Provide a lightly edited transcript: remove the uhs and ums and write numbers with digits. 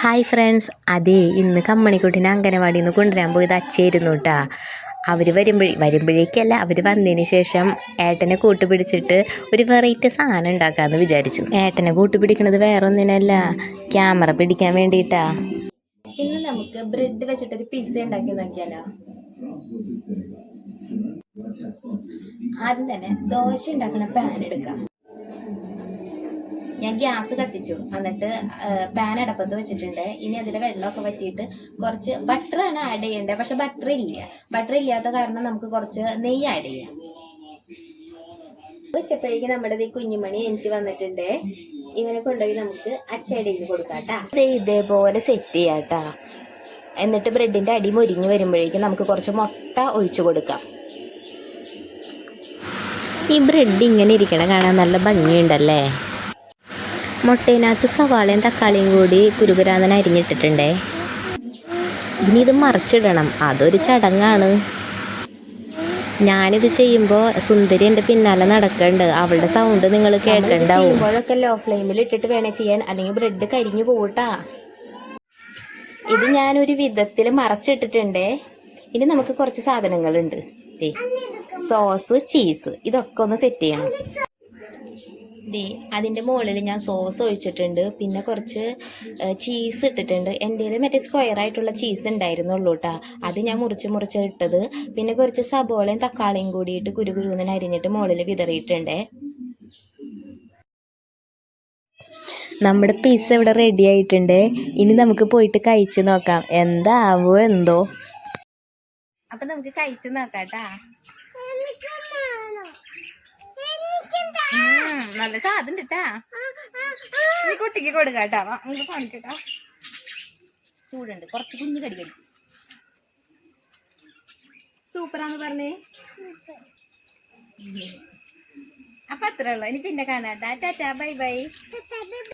Hi friends, അതെ ഇന്ന് കമ്മണിക്കുട്ടീനെ അംഗനവാടിയിൽ നിന്ന് കൊണ്ടുവരാൻ പോയത് അച്ഛയായിരുന്നു കേട്ടാ. അവർ വരുമ്പോഴേക്കല്ല, അവർ വന്നതിന് ശേഷം ഏട്ടനെ കൂട്ടുപിടിച്ചിട്ട് ഒരു വെറൈറ്റി സാധനം ഉണ്ടാക്കാമെന്ന് വിചാരിച്ചു. ഏട്ടനെ കൂട്ടുപിടിക്കണത് വേറെ ഒന്നിനല്ല, ക്യാമറ പിടിക്കാൻ വേണ്ടിയിട്ടാ. ഇന്ന് നമുക്ക് ബ്രെഡ് വെച്ചിട്ടൊരു പിസ്സ ഉണ്ടാക്കി നോക്കിയാലോ. ആദ്യം തന്നെ ദോശ ഉണ്ടാക്കുന്ന പാൻ എടുക്കാം. ഞാൻ ഗ്യാസ് കത്തിച്ചു, എന്നിട്ട് പാൻ അടപ്പത്ത് വെച്ചിട്ടുണ്ട്. ഇനി അതിൽ വെള്ളമൊക്കെ വറ്റിയിട്ട് കുറച്ച് ബട്ടറാണ് ആഡ് ചെയ്യേണ്ടത്. പക്ഷെ ബട്ടർ ഇല്ലാത്ത കാരണം നമുക്ക് കുറച്ച് നെയ്യ് ആഡ് ചെയ്യാം. വെച്ചപ്പോഴേക്ക് നമ്മുടെ ഈ കുഞ്ഞുമണി എനിക്ക് വന്നിട്ടുണ്ട്. ഇവനെ കൊണ്ടുപോയി നമുക്ക് അച്ചടിയിൽ കൊടുക്കാട്ടാ. ഇതേപോലെ സെറ്റ് ചെയ്യാട്ടാ. എന്നിട്ട് ബ്രെഡിന്റെ അടി മൊരിഞ്ഞു വരുമ്പോഴേക്കും നമുക്ക് കുറച്ച് മുട്ട ഒഴിച്ചു കൊടുക്കാം. ഈ ബ്രെഡ് ഇങ്ങനെ ഇരിക്കണ കാണാൻ നല്ല ഭംഗിയുണ്ടല്ലേ. മുട്ടയിനകത്ത് സവാളയും തക്കാളിയും കൂടി കുരുകുരാന്നൻ അരിഞ്ഞിട്ടിട്ടുണ്ടേ. ഇനി ഇത് മറിച്ചിടണം, അതൊരു ചടങ്ങാണ്. ഞാനിത് ചെയ്യുമ്പോൾ സുന്ദരി എൻ്റെ പിന്നാലെ നടക്കുന്നുണ്ട്. അവളുടെ സൗണ്ട് നിങ്ങൾ കേൾക്കണ്ടാവും. ചെയ്യുമ്പോഴൊക്കെ ലോ ഫ്ലെയിമിൽ ഇട്ടിട്ട് വേണേ ചെയ്യാൻ, അല്ലെങ്കിൽ ബ്രെഡ് കരിഞ്ഞു പോകട്ടാ. ഇത് ഞാനൊരു വിധത്തിൽ മറച്ചിട്ടിട്ടുണ്ടേ. ഇനി നമുക്ക് കുറച്ച് സാധനങ്ങളുണ്ട്, സോസ്, ചീസ്, ഇതൊക്കെ ഒന്ന് സെറ്റ് ചെയ്യണം. അതിൻ്റെ മുകളിൽ ഞാൻ സോസ് ഒഴിച്ചിട്ടുണ്ട്, പിന്നെ കുറച്ച് ചീസ് ഇട്ടിട്ടുണ്ട്. എൻ്റെ കയ്യിൽ മറ്റേ സ്ക്വയർ ആയിട്ടുള്ള ചീസ് ഉണ്ടായിരുന്നുള്ളൂ കേട്ടോ, അത് ഞാൻ മുറിച്ച് ഇട്ടത്. പിന്നെ കുറച്ച് സബോളയും തക്കാളിയും കൂടിയിട്ട് കുരുകുരുന്ന് അരിഞ്ഞിട്ട് മുകളിൽ വിതറിയിട്ടുണ്ടേ. നമ്മുടെ പിസ്സ ഇവിടെ റെഡി ആയിട്ടുണ്ട്. ഇനി നമുക്ക് പോയിട്ട് കഴിച്ചു നോക്കാം, എന്താവോ എന്തോ. അപ്പൊ നമുക്ക് കഴിച്ചു നോക്കാട്ടാ. നല്ല സാധനം കിട്ടാ. നീ കുട്ടിക്ക് കൊടുക്കാട്ടാ, നമുക്ക് കാണിക്കട്ടാ. ചൂടുണ്ട്, കുറച്ച് കുഞ്ഞു കടി കഴിക്കും. സൂപ്പറാന്ന് പറഞ്ഞേ. അപ്പൊ അത്രേ ഉള്ളു. ഇനി പിന്നെ കാണാട്ടാ. Tata, bye bye.